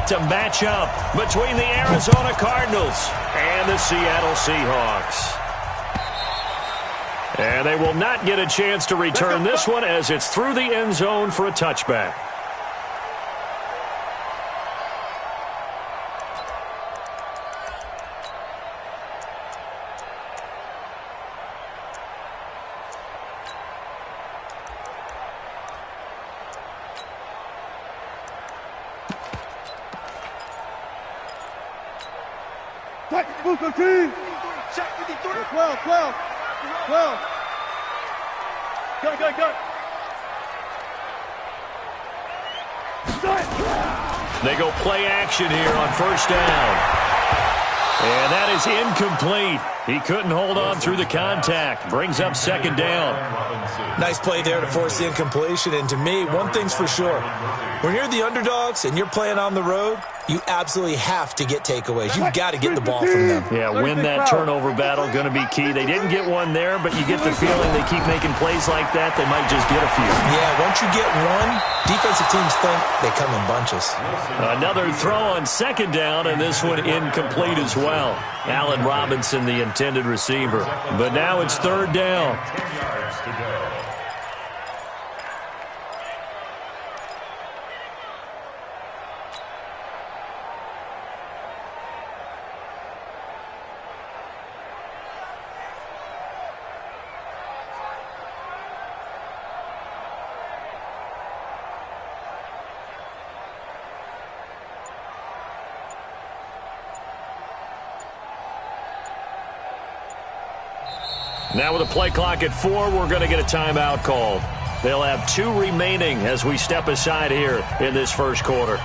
to match up between the Arizona Cardinals and the Seattle Seahawks. And they will not get a chance to return this one as it's through the end zone for a touchback. They go play action here on first down. And that is incomplete. He couldn't hold on through the contact. Brings up second down. Nice play there to force the incompletion. And to me, one thing's for sure. When you're the underdogs and you're playing on the road, you absolutely have to get takeaways. You've got to get the ball from them. Yeah, win that turnover battle, going to be key. They didn't get one there, but you get the feeling they keep making plays like that, they might just get a few. Yeah, once you get one, defensive teams think they come in bunches. Another throw on second down, and this one incomplete as well. Allen Robinson, the intended receiver. But now it's third down. Now with a play clock at 4, we're going to get a timeout called. They'll have 2 remaining as we step aside here in this first quarter.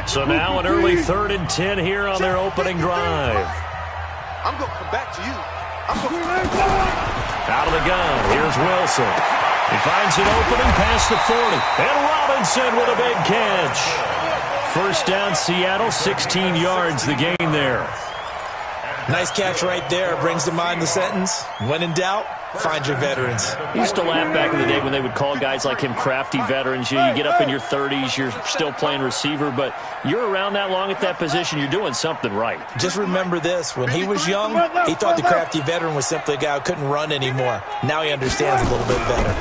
So now an early 3rd and 10 here on their opening drive. I'm going to come back to you. Out of the gun, here's Wilson. He finds an opening past the 40. And Robinson with a big catch. First down, Seattle, 16 yards the gain there. Nice catch right there. Brings to mind the sentence, when in doubt, find your veterans. He used to laugh back in the day when they would call guys like him crafty veterans. You get up in your 30s, you're still playing receiver, but you're around that long at that position, you're doing something right. Just remember this. When he was young, he thought the crafty veteran was simply a guy who couldn't run anymore. Now he understands a little bit better.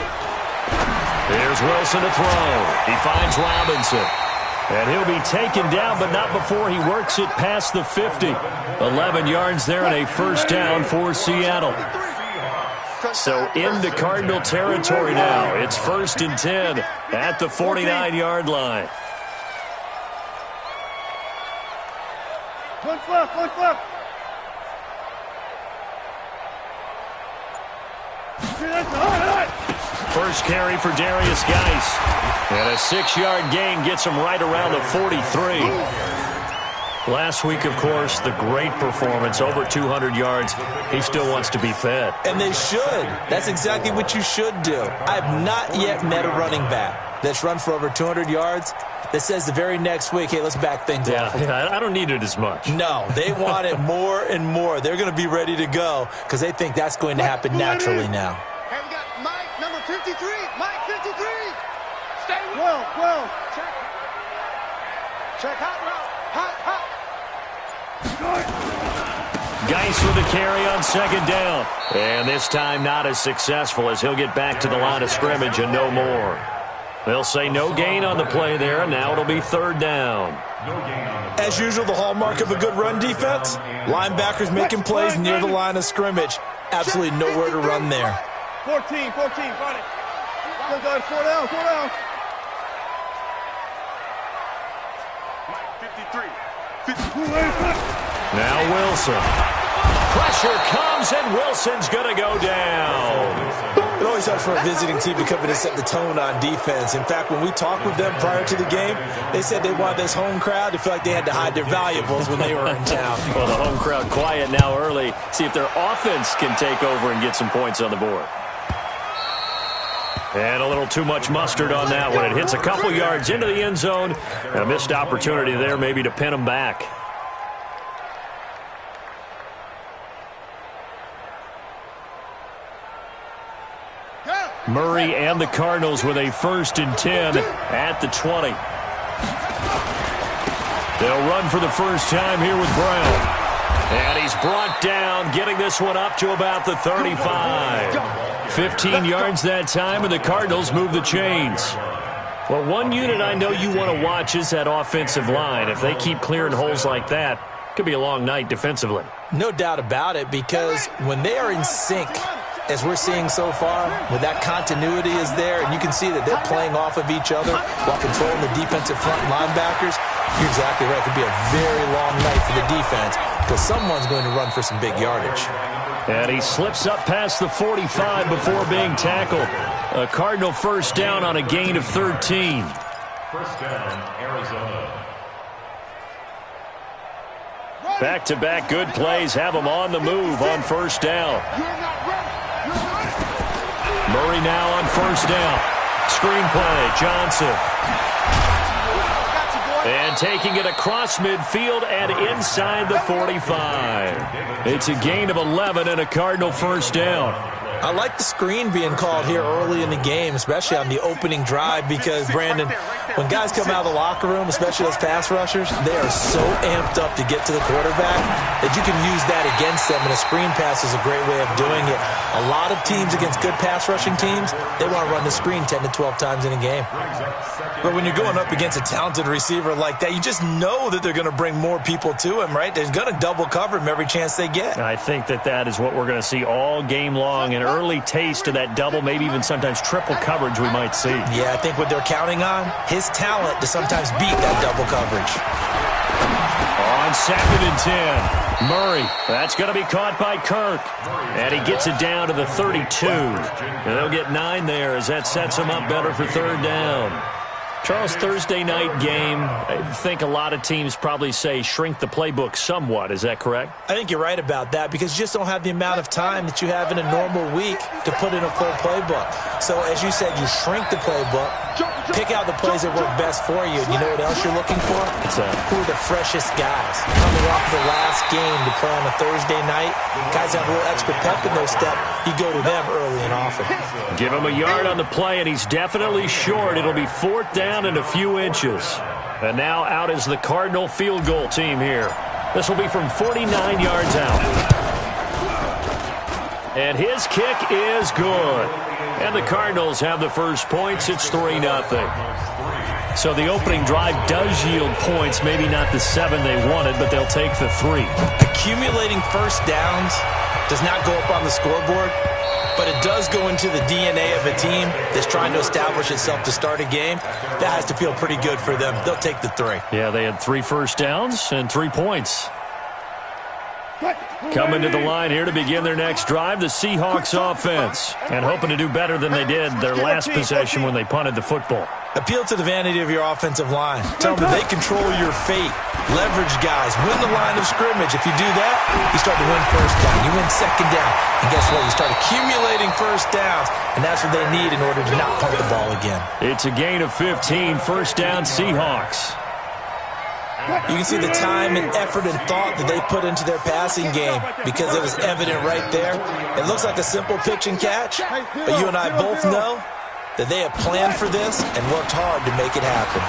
Here's Wilson to throw. He finds Robinson. And he'll be taken down, but not before he works it past the 50. 11 yards there and a first down for Seattle. So into Cardinal territory now. It's 1st and 10 at the 49-yard line. One left. First carry for Darius Geis. And a 6-yard gain gets him right around the 43. Last week, of course, the great performance, over 200 yards. He still wants to be fed. And they should. That's exactly what you should do. I have not yet met a running back that's run for over 200 yards that says the very next week, hey, let's back things up. Yeah, I don't need it as much. No, they want it more and more. They're going to be ready to go because they think that's going to happen naturally now. Hey, we got Mike, number 53. Mike, 53. Stay with Well. Check hot route. Hot. Geis with a carry on second down. And this time not as successful as he'll get back to the line of scrimmage and no more. They'll say no gain on the play there, and now it'll be third down. As usual, the hallmark of a good run defense, linebackers making plays near the line of scrimmage. Absolutely nowhere to run there. 14, find it. Go, 4 down. 53. Now Wilson. Pressure comes, and Wilson's going to go down. It always helps for a visiting team to come in and set the tone on defense. In fact, when we talked with them prior to the game, they said they wanted this home crowd to feel like they had to hide their valuables when they were in town. Well, the home crowd quiet now early. See if their offense can take over and get some points on the board. And a little too much mustard on that one. It hits a couple yards into the end zone. And a missed opportunity there maybe to pin him back. Murray and the Cardinals with a 1st and 10 at the 20. They'll run for the first time here with Brown. And he's brought down, getting this one up to about the 35. 15 yards that time, and the Cardinals move the chains. Well, one unit I know you want to watch is that offensive line. If they keep clearing holes like that, it could be a long night defensively. No doubt about it, because when they are in sync, as we're seeing so far, when that continuity is there, and you can see that they're playing off of each other while controlling the defensive front linebackers, you're exactly right. It could be a very long night for the defense because someone's going to run for some big yardage. And he slips up past the 45 before being tackled. A Cardinal first down on a gain of 13. First down, Arizona. Back-to-back good plays have him on the move on first down. Murray now on first down. Screenplay, Johnson. And taking it across midfield and inside the 45. It's a gain of 11 and a Cardinal first down. I like the screen being called here early in the game, especially on the opening drive, because, Brandon, when guys come out of the locker room, especially those pass rushers, they are so amped up to get to the quarterback that you can use that against them, and a screen pass is a great way of doing it. A lot of teams against good pass rushing teams, they want to run the screen 10 to 12 times in a game. But when you're going up against a talented receiver like that, you just know that they're going to bring more people to him, right? They're going to double cover him every chance they get. I think that is what we're going to see all game long, an early taste of that double, maybe even sometimes triple coverage we might see. Yeah, I think what they're counting on, his talent to sometimes beat that double coverage. On 2nd and 10, Murray. That's going to be caught by Kirk. And he gets it down to the 32. And they'll get 9 there as that sets him up better for third down. Charles, Thursday night game, I think a lot of teams probably say shrink the playbook somewhat. Is that correct? I think you're right about that because you just don't have the amount of time that you have in a normal week to put in a full playbook. So, as you said, you shrink the playbook, pick out the plays that work best for you. And you know what else you're looking for? Who are the freshest guys? Coming off the last game to play on a Thursday night, guys have a little extra pep in their step. You go to them early and often. Give him a yard on the play, and he's definitely short. It'll be 4th down and a few inches. And now out is the Cardinal field goal team here. This will be from 49 yards out. And his kick is good. And the Cardinals have the first points. It's 3-0. So the opening drive does yield points, maybe not the 7 they wanted, but they'll take the 3. Accumulating first downs does not go up on the scoreboard, but it does go into the DNA of a team that's trying to establish itself to start a game. That has to feel pretty good for them. They'll take the 3. Yeah, they had 3 first downs and 3 points. Coming to the line here to begin their next drive, the Seahawks offense, and hoping to do better than they did their last possession when they punted the football. Appeal to the vanity of your offensive line. Tell them that they control your fate. Leverage guys. Win the line of scrimmage. If you do that, you start to win first down. You win second down. And guess what? You start accumulating first downs, and that's what they need in order to not punt the ball again. It's a gain of 15. First down, Seahawks. You can see the time and effort and thought that they put into their passing game because it was evident right there. It looks like a simple pitch and catch, but you and I both know that they have planned for this and worked hard to make it happen.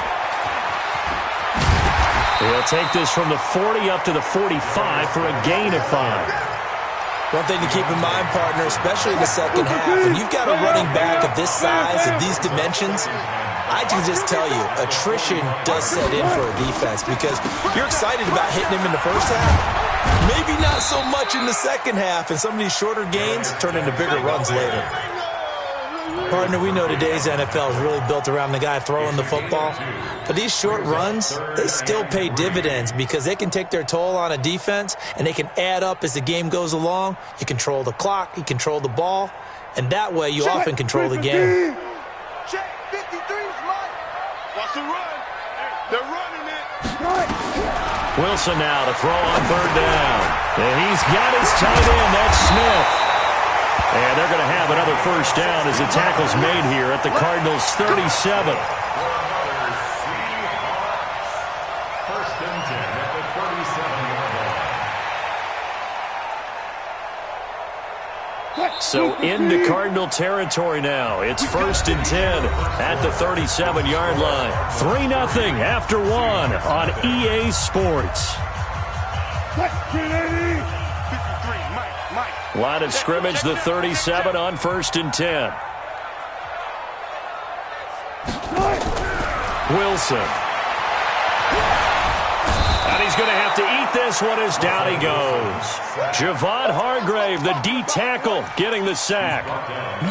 He'll take this from the 40 up to the 45 for a gain of 5. One thing to keep in mind, partner, especially in the second half, when you've got a running back of this size, of these dimensions, I can just tell you, attrition does set in for a defense because you're excited about hitting him in the first half. Maybe not so much in the second half, and some of these shorter gains turn into bigger runs later. Partner, we know today's NFL is really built around the guy throwing the football. But these short runs, they still pay dividends because they can take their toll on a defense, and they can add up as the game goes along. You control the clock, you control the ball, and that way you often control the game. Check, 53 is mine. Watch the run. They're running it. Wilson now to throw on third down. And he's got his tight end, that's Smith. And they're going to have another first down as the tackle's made here at the Cardinals' 37. First and 10 at the 37-yard line. So into Cardinal territory now. It's first and 10 at the 37-yard line. 3-0 after one on EA Sports. Line of scrimmage, the 37 on first and 10. Wilson. And he's going to have to eat this one as down he goes. Javon Hargrave, the D tackle, getting the sack.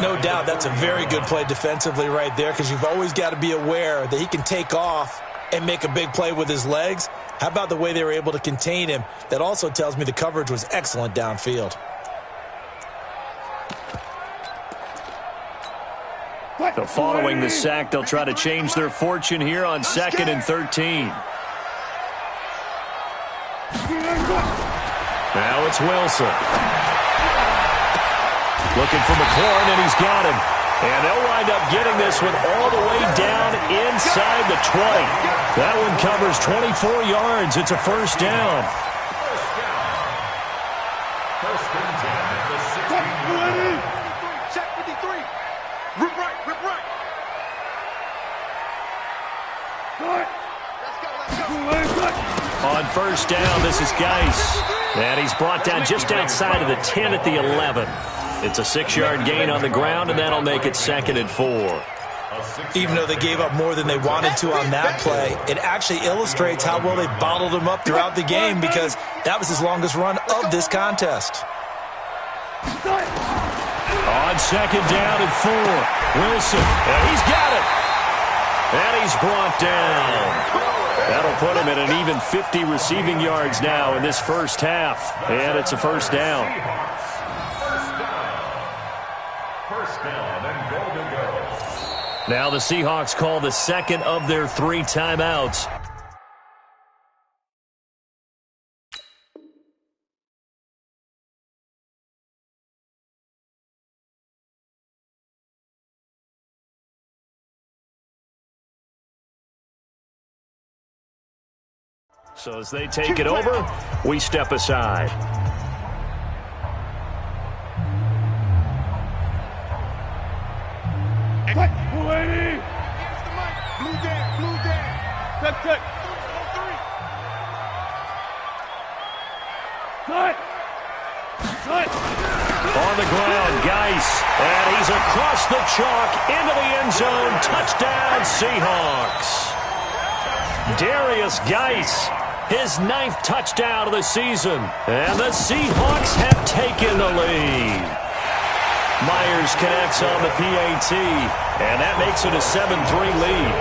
No doubt that's a very good play defensively right there, because you've always got to be aware that he can take off and make a big play with his legs. How about the way they were able to contain him? That also tells me the coverage was excellent downfield. So following the sack, they'll try to change their fortune here on 2nd and 13. Now it's Wilson. Looking for McLaurin, and he's got him. And they'll wind up getting this one all the way down inside the 20. That one covers 24 yards. It's a first down. First and 10 at the 16-yard line. Check 53. Rip right, rip right. On first down, this is Geis. And he's brought down just outside of the 10 at the 11. It's a 6-yard gain on the ground, and that'll make it 2nd and 4. Even though they gave up more than they wanted to on that play, it actually illustrates how well they bottled him up throughout the game, because that was his longest run of this contest. On 2nd down and 4, Wilson. And he's got it. And he's brought down. That'll put him at an even 50 receiving yards now in this first half. And it's a first down. First down and goal to go. Now the Seahawks call the second of their 3 timeouts. So as they take it over, we step aside. Check. On the ground, Geis. And he's across the chalk into the end zone. Touchdown, Seahawks. Darius Geis, his 9th touchdown of the season. And the Seahawks have taken the lead. Myers connects on the PAT. And that makes it a 7-3 lead.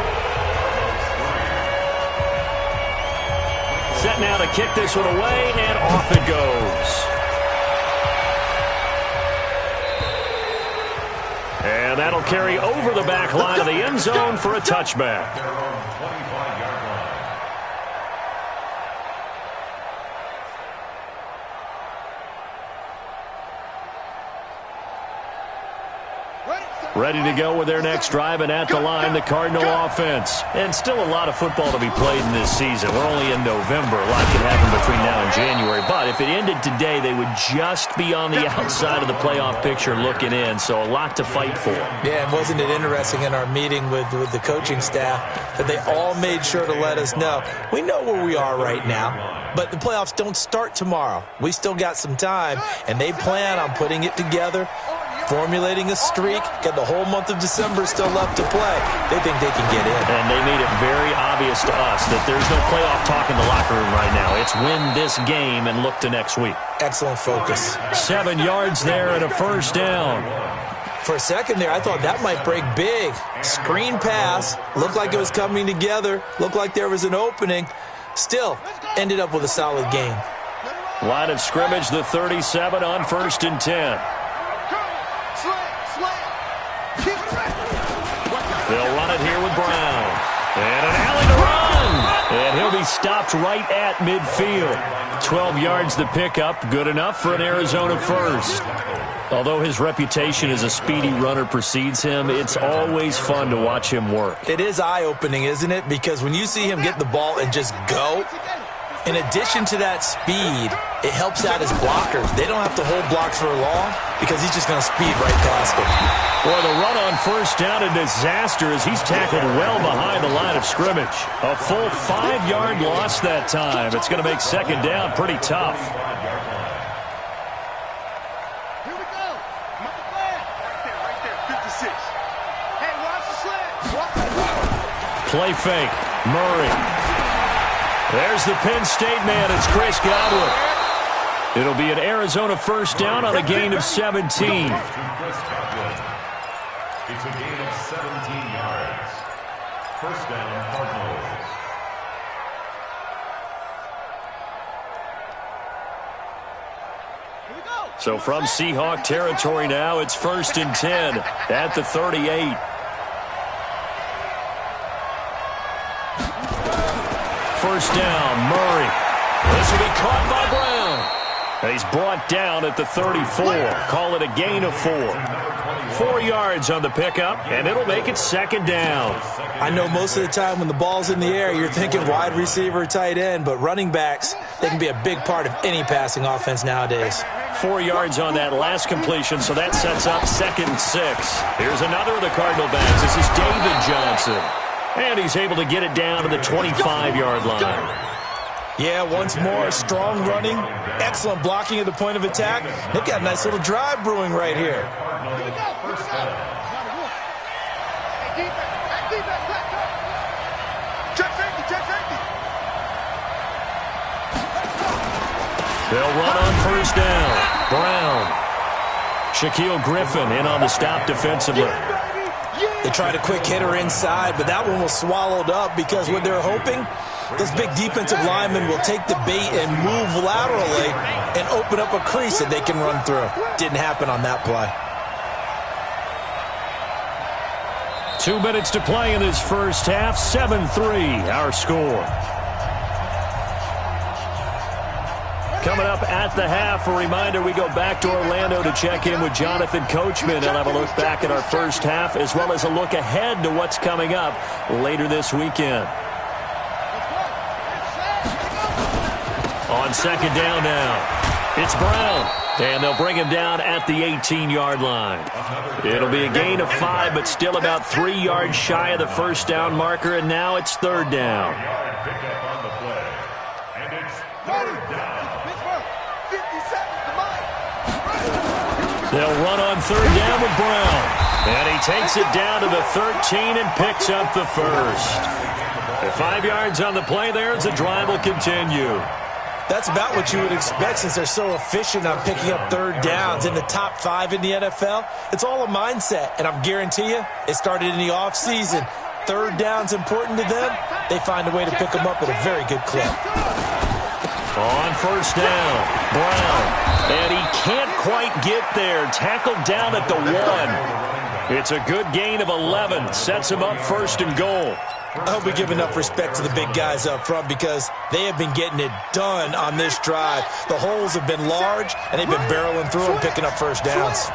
Set now to kick this one away, and off it goes. And that'll carry over the back line of the end zone for a touchback. Their own 25-yard line. Ready to go with their next drive, and at the line, the Cardinal offense. And still a lot of football to be played in this season. We're only in November. A lot can happen between now and January. But if it ended today, they would just be on the outside of the playoff picture looking in. So a lot to fight for. Yeah, and wasn't it interesting in our meeting with the coaching staff that they all made sure to let us know, we know where we are right now, but the playoffs don't start tomorrow. We still got some time, and they plan on putting it together, formulating a streak, got the whole month of December still left to play. They think they can get in. And they made it very obvious to us that there's no playoff talk in the locker room right now. It's win this game and look to next week. Excellent focus. 7 yards there and a first down. For a second there, I thought that might break big. Screen pass, looked like it was coming together, looked like there was an opening. Still, ended up with a solid game. Line of scrimmage, the 37 on first and 10. They'll run it here with Brown. And an alley to run. And he'll be stopped right at midfield. 12 yards the pickup. Good enough for an Arizona first. Although his reputation as a speedy runner precedes him, it's always fun to watch him work. It is eye-opening, isn't it? Because when you see him get the ball and just go, in addition to that speed, it helps out his blockers. They don't have to hold blocks for long because he's just going to speed right past them. Well, the run on first down, a disaster as he's tackled well behind the line of scrimmage. A full 5-yard loss that time. It's going to make second down pretty tough. Here we go. Right there. 56. Hey, watch the slant. Play fake. Murray. There's the Penn State man. It's Chris Godwin. It'll be an Arizona first down on a gain of 17. It's a gain of 17 yards. First down, Cardinals. So from Seahawk territory now, it's 1st and 10 at the 38. First down, Murray. This will be caught by Brown. He's brought down at the 34. Call it a gain of 4. 4 yards on the pickup, and it'll make it second down. I know most of the time when the ball's in the air, you're thinking wide receiver, tight end, but running backs, they can be a big part of any passing offense nowadays. 4 yards on that last completion, so that sets up 2nd and 6. Here's another of the Cardinal backs. This is David Johnson. And he's able to get it down to the 25-yard line. Yeah, once more, strong running, excellent blocking at the point of attack. They've got a nice little drive brewing right here. They'll run on first down. Brown. Shaquille Griffin in on the stop defensively. They tried a quick hitter inside, but that one was swallowed up because what they're hoping, those big defensive linemen will take the bait and move laterally and open up a crease that they can run through. Didn't happen on that play. 2 minutes to play in this first half. 7-3 our score. Coming up at the half, a reminder, we go back to Orlando to check in with Jonathan Coachman. He'll have a look back at our first half as well as a look ahead to what's coming up later this weekend. On second down now, it's Brown. And they'll bring him down at the 18-yard line. It'll be a gain of 5, but still about 3 yards shy of the first down marker, and now it's third down. They'll run on third down with Brown. And he takes it down to the 13 and picks up the first. 5 yards on the play there as the drive will continue. That's about what you would expect since they're so efficient on picking up third downs in the top 5 in the NFL. It's all a mindset, and I guarantee you it started in the offseason. Third down's important to them. They find a way to pick them up at a very good clip. On first down, Brown. And he can't quite get there. Tackled down at the 1. It's a good gain of 11. Sets him up first and goal. I hope we give enough respect to the big guys up front because they have been getting it done on this drive. The holes have been large, and they've been barreling through and picking up first downs.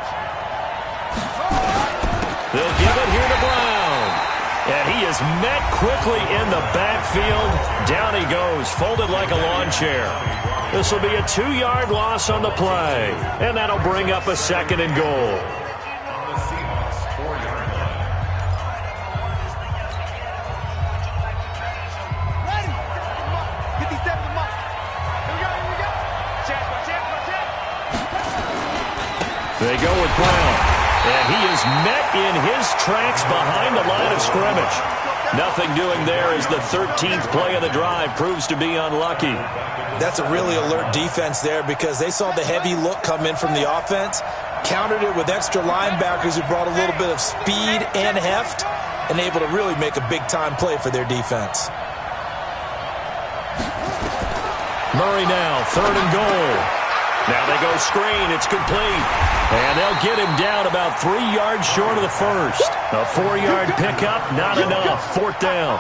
They'll give it here to Brown. And he is met quickly in the backfield. Down he goes, folded like a lawn chair. This will be a 2-yard loss on the play. And that'll bring up a second and goal. They go with Brown, and he is met in his tracks behind the line of scrimmage. Nothing doing there as the 13th play of the drive proves to be unlucky. That's a really alert defense there because they saw the heavy look come in from the offense, countered it with extra linebackers who brought a little bit of speed and heft, and able to really make a big-time play for their defense. Murray now, third and goal. Now they go screen. It's complete. And they'll get him down about 3 yards short of the first. A 4-yard pickup, not enough. Fourth down.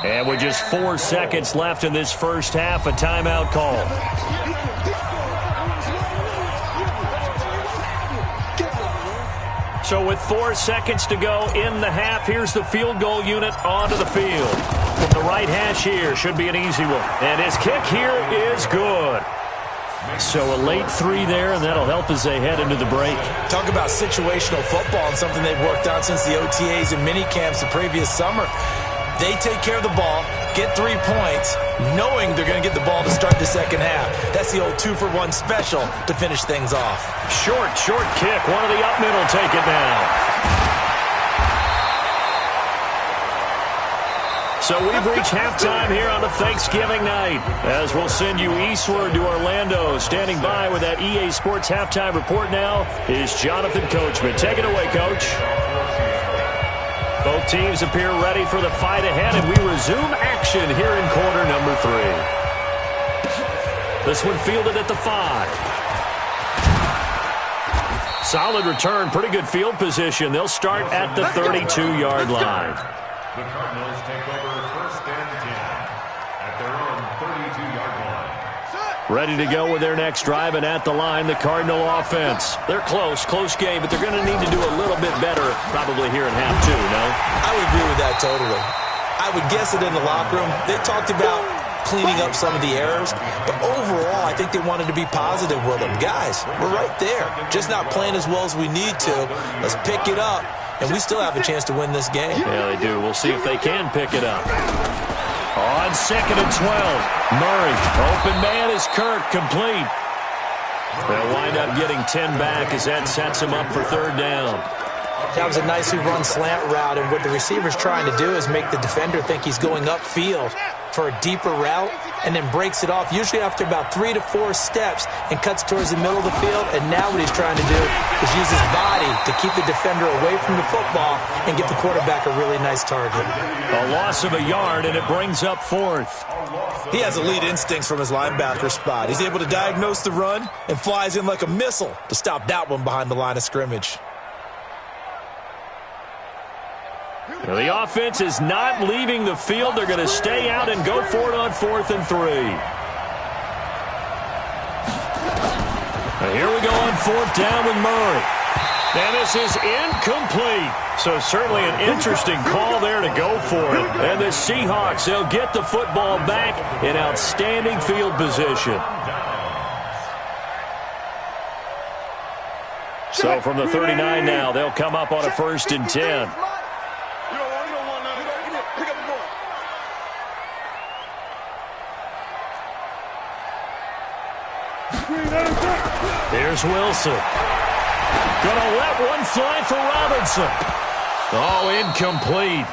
And with just 4 seconds left in this first half, a timeout call. So with 4 seconds to go in the half, here's the field goal unit onto the field. From the right hash here, should be an easy one. And his kick here is good. So a late 3 there, and that'll help as they head into the break. Talk about situational football and something they've worked on since the OTAs and mini camps the previous summer. They take care of the ball, get 3 points, knowing they're going to get the ball to start the second half. That's the old 2-for-1 special to finish things off. Short kick. One of the up middle take it now. So we've reached halftime here on a Thanksgiving night. As we'll send you eastward to Orlando. Standing by with that EA Sports halftime report now is Jonathan Coachman. Take it away, Coach. Both teams appear ready for the fight ahead, and we resume action here in quarter number 3. This one fielded at the 5. Solid return, pretty good field position. They'll start at the 32-yard line. The Cardinals take over 1st and 10 at their own 32-yard line. Ready to go with their next drive, and at the line, the Cardinal offense. They're close game, but they're going to need to do a little bit better probably here in half 2, no? I would agree with that totally. I would guess it in the locker room. They talked about cleaning up some of the errors, but overall, I think they wanted to be positive with them. Guys, we're right there. Just not playing as well as we need to. Let's pick it up, and we still have a chance to win this game. Yeah, they do. We'll see if they can pick it up. On 2nd and 12, Murray. Open man is Kirk, complete. They'll wind up getting 10 back as that sets him up for 3rd down. That was a nicely run slant route, and what the receiver's trying to do is make the defender think he's going upfield for a deeper route, and then breaks it off, usually after about 3 to 4 steps, and cuts towards the middle of the field. And now what he's trying to do is use his body to keep the defender away from the football and give the quarterback a really nice target. A loss of a yard, and it brings up 4th. He has elite instincts from his linebacker spot. He's able to diagnose the run and flies in like a missile to stop that one behind the line of scrimmage. Now the offense is not leaving the field. They're going to stay out and go for it on 4th and 3. Now here we go on 4th down with Murray. And this is incomplete. So certainly an interesting call there to go for it. And the Seahawks, they'll get the football back in outstanding field position. So from the 39 now, they'll come up on a 1st and 10. Here's Wilson. Gonna let one fly for Robinson. Oh, incomplete.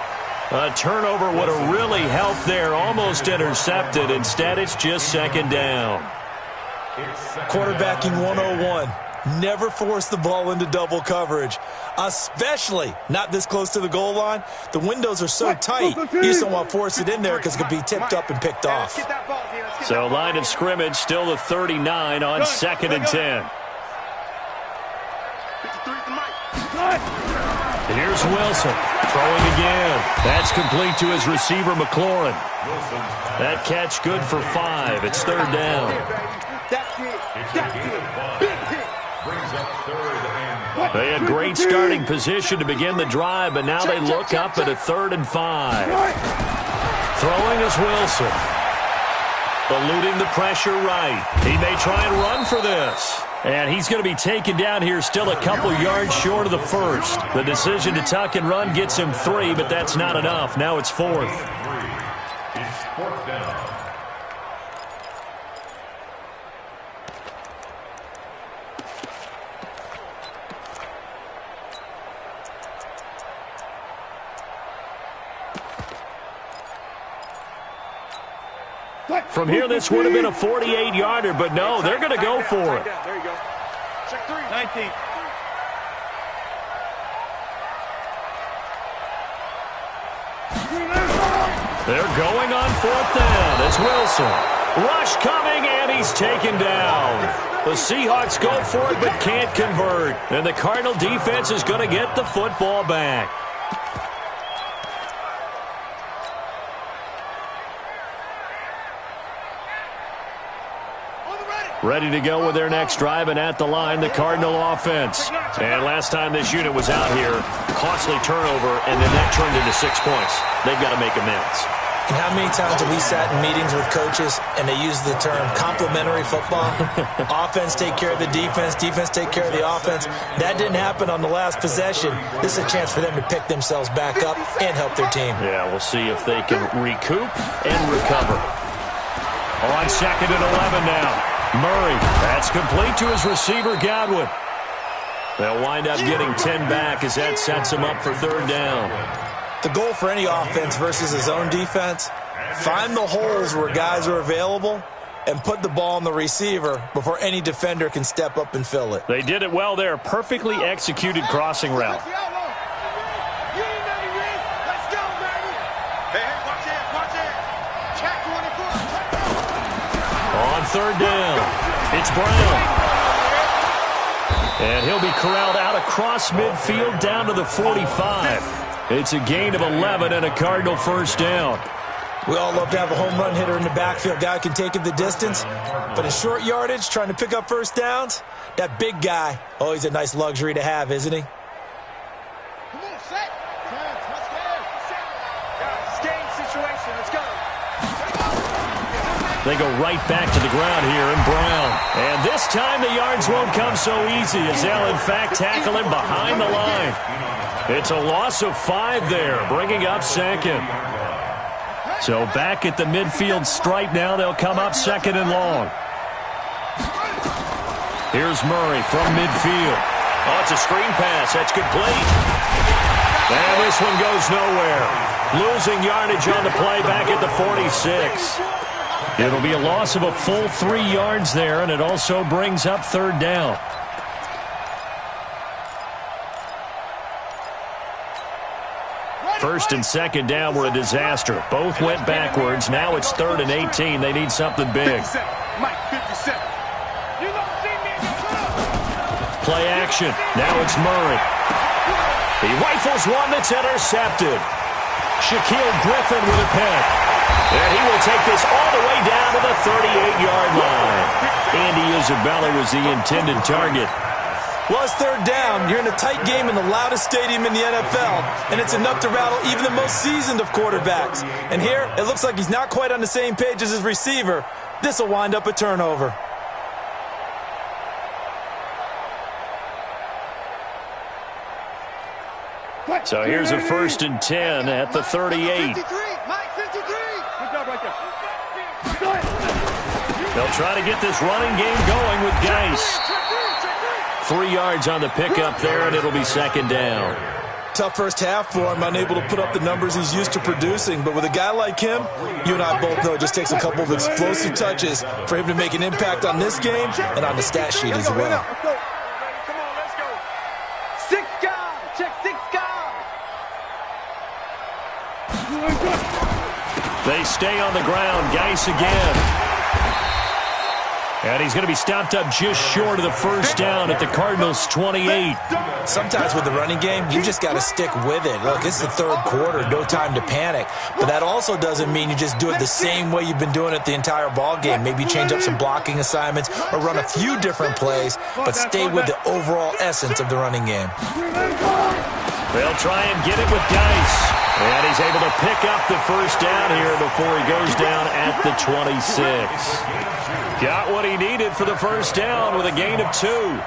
A turnover would have really helped there. Almost intercepted. Instead, it's just 2nd down. Quarterbacking 101. Never force the ball into double coverage, especially not this close to the goal line. The windows are so tight, you just don't want to force it in there because it could be tipped up and picked off. So line of scrimmage still the 39 on 2nd and 10. Here's Wilson throwing again. That's complete to his receiver, McLaurin. That catch good for 5. It's 3rd down. They had great starting position to begin the drive, but now they look up at a 3rd and 5. Throwing is Wilson. Eluding the pressure right. He may try and run for this. And he's going to be taken down here still a couple yards short of the 1st. The decision to tuck and run gets him 3, but that's not enough. Now it's 4th. It's 4th down. From here, this would have been a 48-yarder, but no, they're going to go for it. There you go. Check 3. 19. They're going on 4th down. It's Wilson. Rush coming, and he's taken down. The Seahawks go for it, but can't convert. And the Cardinal defense is going to get the football back. Ready to go with their next drive, and at the line, the Cardinal offense. And last time this unit was out here, costly turnover, and then that turned into 6 points. They've got to make amends. And how many times have we sat in meetings with coaches and they use the term complementary football? Offense take care of the defense, defense take care of the offense. That didn't happen on the last possession. This is a chance for them to pick themselves back up and help their team. Yeah, we'll see if they can recoup and recover. On 2nd and 11 now. Murray, that's complete to his receiver, Godwin. They'll wind up getting 10 back as that sets them up for 3rd down. The goal for any offense versus his own defense, find the holes where guys are available and put the ball on the receiver before any defender can step up and fill it. They did it well there. Perfectly executed crossing route. On 3rd down, it's Brown. And he'll be corralled out across midfield down to the 45. It's a gain of 11 and a Cardinal 1st down. We all love to have a home run hitter in the backfield. Guy can take it the distance. But in short yardage, trying to pick up 1st downs, that big guy, oh, he's a nice luxury to have, isn't he? Come on, set. Let's go. Guys, game situation. Let's go. They go right back to the ground here in Brown. And this time the yards won't come so easy as they'll, in fact, tackle him behind the line. It's a loss of 5 there, bringing up 2nd. So back at the midfield stripe now, they'll come up 2nd and long. Here's Murray from midfield. Oh, it's a screen pass. That's complete. And this one goes nowhere. Losing yardage on the play back at the 46. It'll be a loss of a full 3 yards there, and it also brings up 3rd down. First and 2nd down were a disaster. Both went backwards. Now it's 3rd and 18. They need something big. Play action. Now it's Murray. He rifles one that's intercepted. Shaquille Griffin with a pick. And he will take this all the way down to the 38-yard line. Andy Isabella was the intended target. Well, it's 3rd down. You're in a tight game in the loudest stadium in the NFL, and it's enough to rattle even the most seasoned of quarterbacks. And here, it looks like he's not quite on the same page as his receiver. This will wind up a turnover. So here's a 1st and 10 at the 38. They'll try to get this running game going with Geis. 3 yards on the pickup there, and it'll be 2nd down. Tough first half for him, unable to put up the numbers he's used to producing. But with a guy like him, you and I both know it just takes a couple of explosive touches for him to make an impact on this game and on the stat sheet as well. Come on, let's go. 6 guys. Check 6 guys. They stay on the ground. Geis again. And he's going to be stopped up just short of the 1st down at the Cardinals' 28. Sometimes with the running game, you just got to stick with it. Look, it's the 3rd quarter, no time to panic. But that also doesn't mean you just do it the same way you've been doing it the entire ball game. Maybe change up some blocking assignments or run a few different plays, but stay with the overall essence of the running game. They'll try and get it with Geis. And he's able to pick up the 1st down here before he goes down at the 26. Got what he needed for the 1st down with a gain of 2. 1st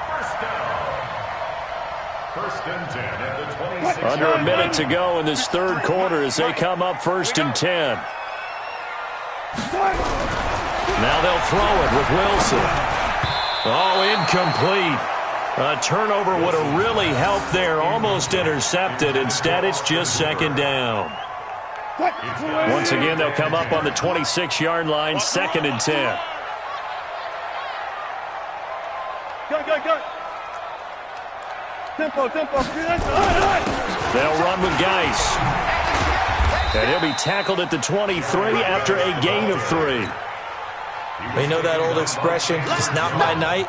and 10 at the 26. Under a minute to go in this 3rd quarter as they come up 1st and 10. Now they'll throw it with Wilson. Oh, incomplete. A turnover would have really helped there. Almost intercepted. Instead, it's just 2nd down. Once again, they'll come up on the 26-yard line, 2nd and 10. Go. Tempo. They'll run with Geis. And he'll be tackled at the 23 after a gain of 3. You know that old expression, it's not my night?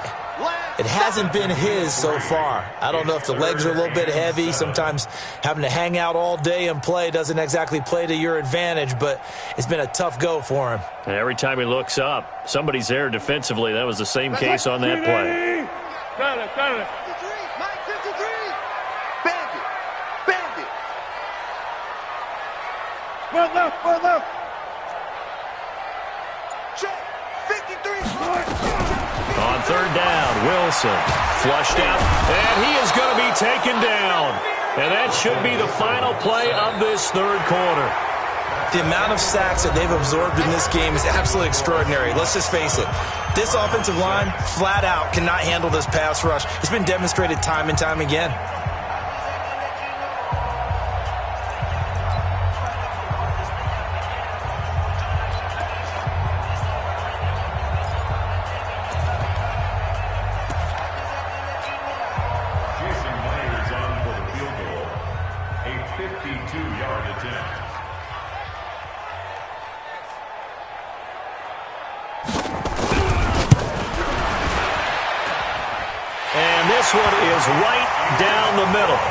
It hasn't been his so far. I don't know if the legs are a little bit heavy. Sometimes having to hang out all day and play doesn't exactly play to your advantage, but it's been a tough go for him. And every time he looks up, somebody's there defensively. That was the same case on that play. Got it. 53, Mike 53. Bandit. Bandit. One left. Check. 53. On third down, Wilson flushed out, and he is going to be taken down. And that should be the final play of this third quarter. The amount of sacks that they've absorbed in this game is absolutely extraordinary. Let's just face it. This offensive line, flat out, cannot handle this pass rush. It's been demonstrated time and time again. Jason Myers on for the field goal. A 52-yard attempt. And this one is right down the middle.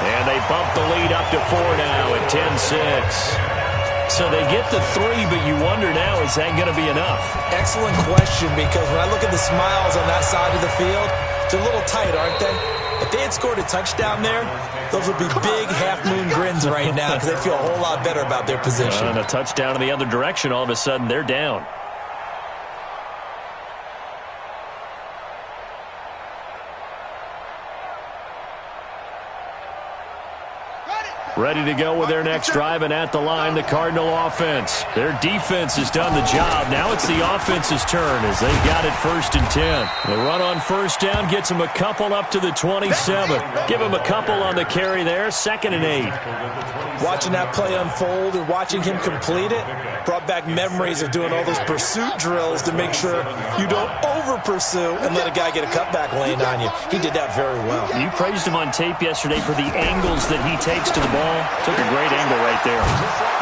And they bump the lead up to 4 now at 10-6. So they get the 3, but you wonder now, is that going to be enough? Excellent question, because when I look at the smiles on that side of the field, they're a little tight, aren't they? If they had scored a touchdown there, those would be big half-moon grins right now because they feel a whole lot better about their position. And a touchdown in the other direction, all of a sudden they're down. Ready to go with their next drive, and at the line, the Cardinal offense. Their defense has done the job. Now it's the offense's turn as they've got it 1st and 10. The run on first down gets them a couple up to the 27. Give them a couple on the carry there, 2nd and 8. Watching that play unfold and watching him complete it brought back memories of doing all those pursuit drills to make sure you don't over-pursue and let a guy get a cutback lane on you. He did that very well. You praised him on tape yesterday for the angles that he takes to the ball. Took a great angle right there.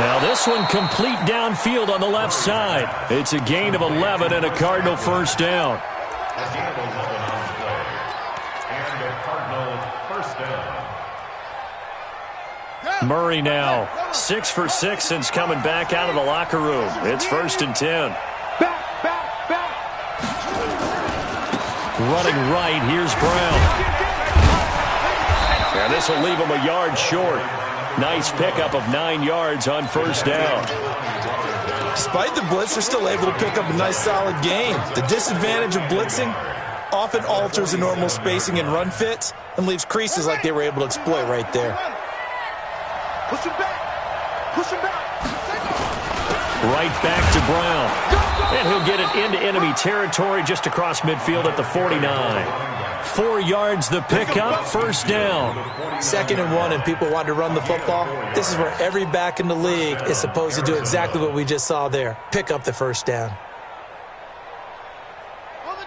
Now this one complete downfield on the left side. It's a gain of 11 and a Cardinal first down. A gain of 11 on the play. And a Cardinal first down. Murray now 6 for 6 since coming back out of the locker room. It's 1st and 10. Back. Running right, here's Brown. And this will leave him a yard short. Nice pickup of 9 yards on first down. Despite the blitz, they're still able to pick up a nice solid gain. The disadvantage of blitzing often alters the normal spacing and run fits and leaves creases like they were able to exploit right there. Push him back. Right back to Brown. And he'll get it into enemy territory just across midfield at the 49. 4 yards the pickup, first down. 2nd and 1 and people want to run the football. This is where every back in the league is supposed to do exactly what we just saw there. Pick up the first down.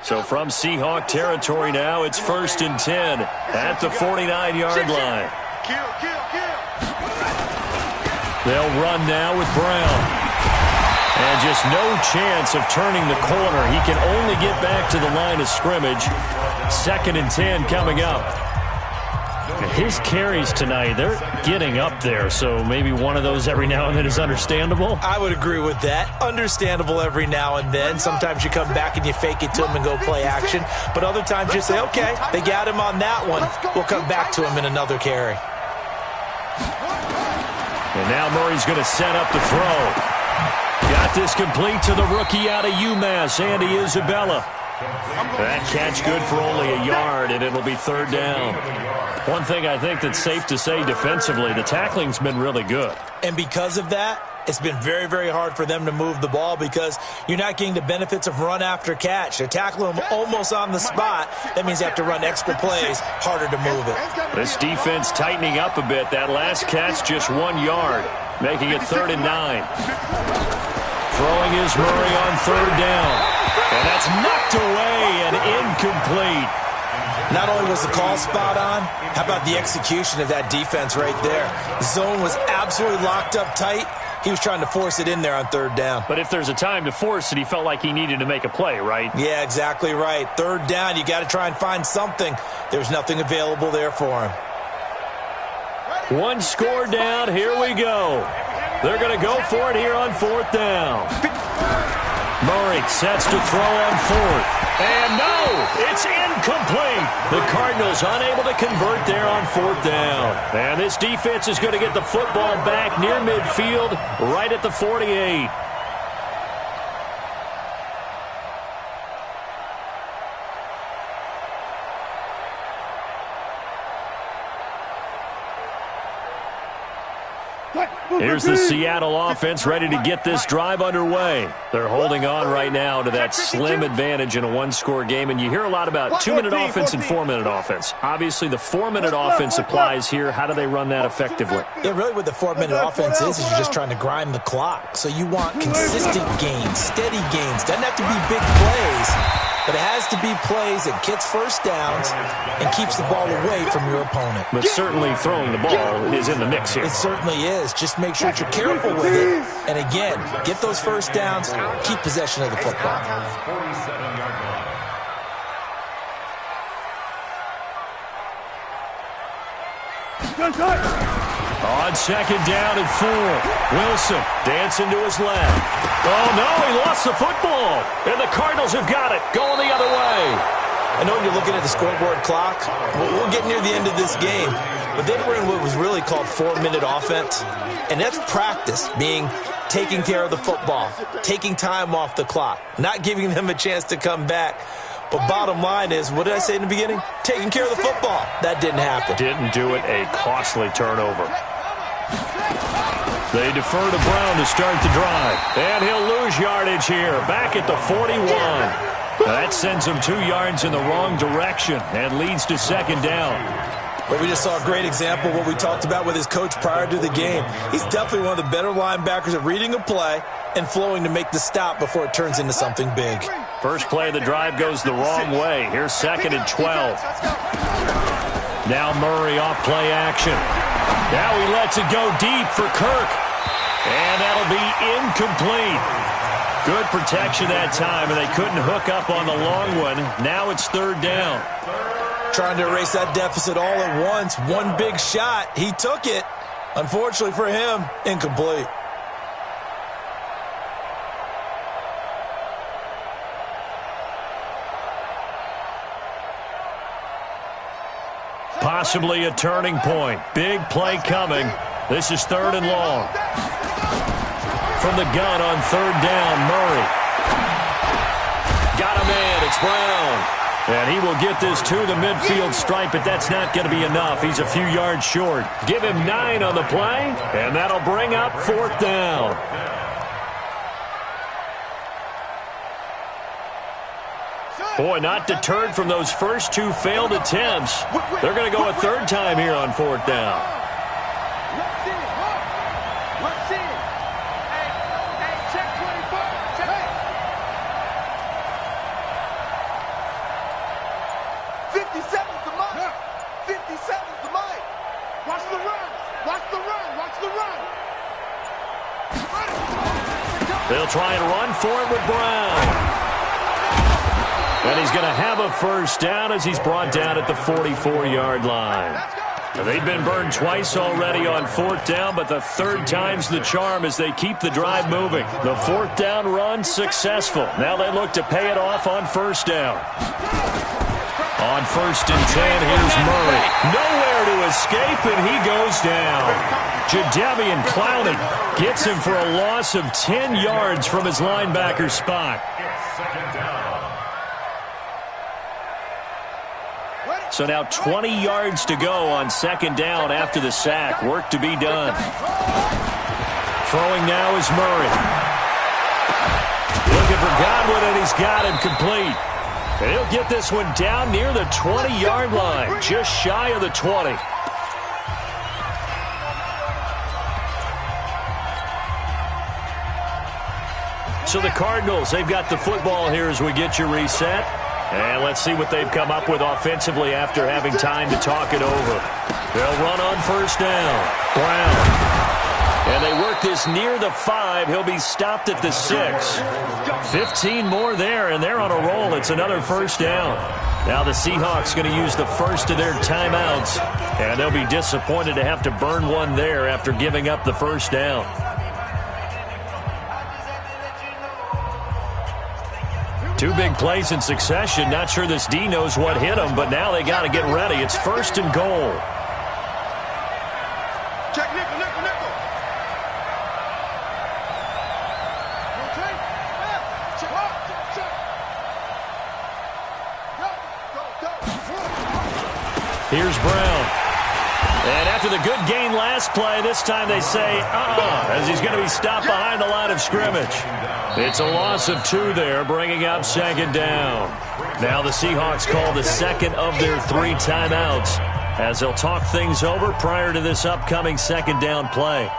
So from Seahawk territory now, it's 1st and 10 at the 49-yard line. Kill. They'll run now with Brown. And just no chance of turning the corner. He can only get back to the line of scrimmage. 2nd and 10 coming up. His carries tonight, they're getting up there, so maybe one of those every now and then is understandable. I would agree with that. Understandable every now and then. Sometimes you come back and you fake it to him and go play action. But other times you say, okay, they got him on that one. We'll come back to him in another carry. And now Murray's going to set up the throw. Got this complete to the rookie out of UMass, Andy Isabella. That catch good for only a yard, and it'll be 3rd down. One thing I think that's safe to say defensively, the tackling's been really good. And because of that, it's been very, very hard for them to move the ball because you're not getting the benefits of run after catch. They're tackling them almost on the spot. That means they have to run extra plays, harder to move it. This defense tightening up a bit. That last catch just 1 yard, making it 3rd and 9. Throwing is Murray on 3rd down. And that's knocked away and incomplete. Not only was the call spot on, how about the execution of that defense right there? The zone was absolutely locked up tight. He was trying to force it in there on third down. But if there's a time to force it, he felt like he needed to make a play, right? Yeah, exactly right. Third down, you got to try and find something. There's nothing available there for him. One score down. Here we go. They're going to go for it here on fourth down. Murray sets to throw on fourth. And no, it's incomplete. The Cardinals unable to convert there on fourth down. And this defense is going to get the football back near midfield, right at the 48. Here's the Seattle offense ready to get this drive underway. They're holding on right now to that slim advantage in a one-score game, and you hear a lot about 2-minute offense and 4-minute offense. Obviously, the 4-minute offense applies here. How do they run that effectively? Yeah, really what the 4-minute offense is you're just trying to grind the clock. So you want consistent gains, steady gains. Doesn't have to be big plays, but it has to be plays that gets first downs and keeps the ball away from your opponent. But certainly throwing the ball is in the mix here. It certainly is. Just make sure that you're careful with it. And again, get those first downs, keep possession of the football. 47-yard line. On second down and 4. Wilson dancing to his left. Oh, no, he lost the football. And the Cardinals have got it, going the other way. I know when you're looking at the scoreboard clock, we're getting near the end of this game, but they were in what was really called 4-minute offense, and that's practice, being taking care of the football, taking time off the clock, not giving them a chance to come back. But bottom line is, what did I say in the beginning? Taking care of the football. That didn't happen. Didn't do it, a costly turnover. They defer to Brown to start the drive, and he'll lose yardage here, back at the 41. That sends him 2 yards in the wrong direction and leads to second down. But we just saw a great example of what we talked about with his coach prior to the game. He's definitely one of the better linebackers at reading a play and flowing to make the stop before it turns into something big. First play of the drive goes the wrong way. Here's second and 12. Now Murray off play action. Now he lets it go deep for Kirk. And that'll be incomplete. Good protection that time, and they couldn't hook up on the long one. Now it's third down. Trying to erase that deficit all at once. One big shot. He took it. Unfortunately for him, incomplete. Possibly a turning point. Big play coming. This is third and long. From the gun on third down, Murray. Got a man. It's Brown. And he will get this to the midfield stripe, but that's not going to be enough. He's a few yards short. Give him 9 on the play, and that'll bring up fourth down. Boy, not deterred from those first 2 failed attempts. They're going to go a third time here on fourth down. Let's see it. Hey, check 24. Check it. 57's the mark. 57's the mark. Watch the run. Watch the run. Watch the run. They'll try and run for it with Brown. And he's going to have a first down as he's brought down at the 44-yard line. They've been burned twice already on fourth down, but the third time's the charm as they keep the drive moving. The fourth down run successful. Now they look to pay it off on first down. On first and 10, here's Murray. Nowhere to escape, and he goes down. Jadeveon Clowney gets him for a loss of 10 yards from his linebacker spot. Second down. So now 20 yards to go on second down after the sack. Work to be done. Throwing now is Murray. Looking for Godwin, and he's got him complete. And he'll get this one down near the 20-yard line, just shy of the 20. So the Cardinals, they've got the football here as we get you reset. And let's see what they've come up with offensively after having time to talk it over. They'll run on first down. Brown. And they work make this near the 5. He'll be stopped at the 6. 15 more there, and they're on a roll. It's another first down. Now the Seahawks going to use the first of their timeouts, and they'll be disappointed to have to burn one there after giving up the first down. Two big plays in succession. Not sure this D knows what hit him, but now they got to get ready. It's first and goal. Check nickel, nickel, nickel. Here's Brown. And after the good gain last play, this time they say, as he's going to be stopped behind the line of scrimmage. It's a loss of 2 there, bringing up second down. Now the Seahawks call the second of their 3 timeouts as they'll talk things over prior to this upcoming second down play.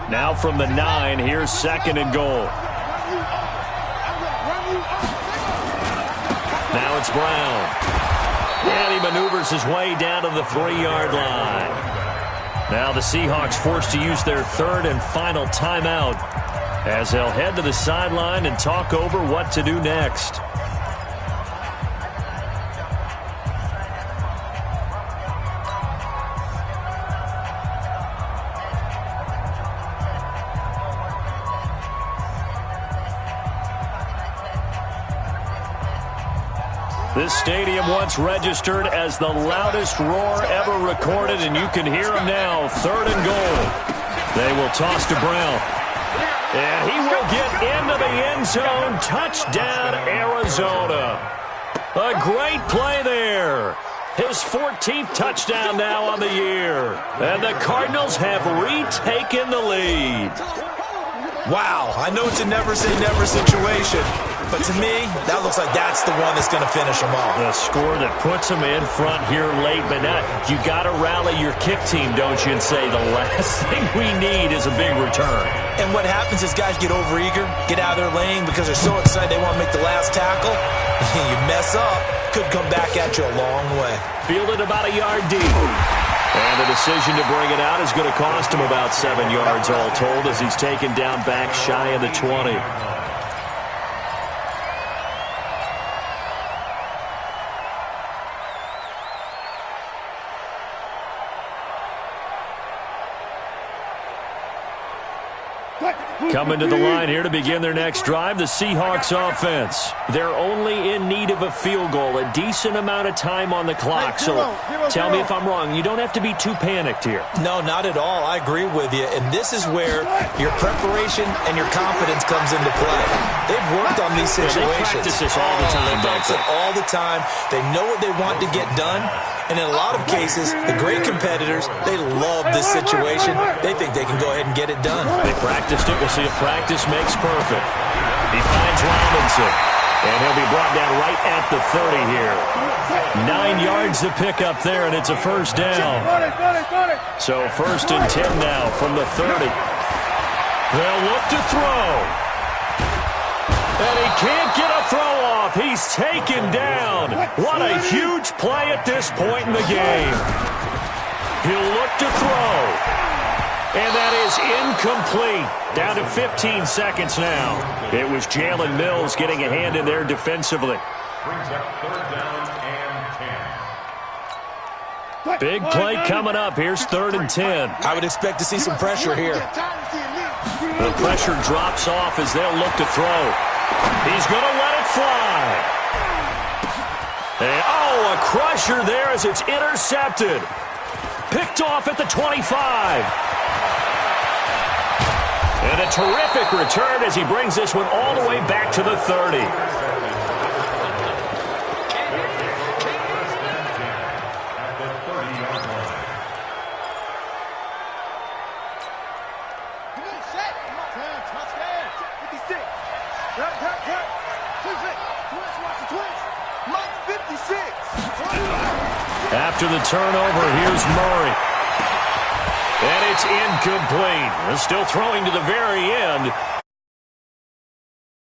Now from the 9, here's second and goal. Now it's Brown. And he maneuvers his way down to the 3-yard line. Now the Seahawks forced to use their third and final timeout as they'll head to the sideline and talk over what to do next. This stadium once registered as the loudest roar ever recorded, and you can hear him now. Third and goal. They will toss to Brown. And he will get into the end zone. Touchdown, Arizona. A great play there. His 14th touchdown now on the year. And the Cardinals have retaken the lead. Wow, I know it's a never-say-never situation, but to me, that looks like that's the one that's going to finish them off. The score that puts them in front here late, but now you got to rally your kick team, don't you, and say the last thing we need is a big return. And what happens is guys get overeager, get out of their lane because they're so excited they want to make the last tackle. You mess up, could come back at you a long way. Fielded about a yard deep. And the decision to bring it out is going to cost him about 7 yards all told as he's taken down back shy of the 20. Coming to the line here to begin their next drive, the Seahawks offense. They're only in need of a field goal, a decent amount of time on the clock. So tell me if I'm wrong. You don't have to be too panicked here. No, not at all. I agree with you. And this is where your preparation and your confidence comes into play. They've worked on these situations. They practice this all the time. They practice it all the time. They know what they want to get done. And in a lot of cases, the great competitors, they love this situation. They think they can go ahead and get it done. They practiced it. We'll see if practice makes perfect. He finds Robinson. And he'll be brought down right at the 30 here. 9 yards to pick up there, and it's a first down. So first and 10 now from the 30. They'll look to throw. And he can't get a throw off. He's taken down. What a huge play at this point in the game. He'll look to throw. And that is incomplete. Down to 15 seconds now. It was Jalen Mills getting a hand in there defensively. Brings up third down and 10. Big play coming up. Here's third and 10. I would expect to see some pressure here. The pressure drops off as they'll look to throw. He's going to let it fly. And, a crusher there as it's intercepted. Picked off at the 25. And a terrific return as he brings this one all the way back to the 30. After the turnover, here's Murray. And it's incomplete. Still throwing to the very end.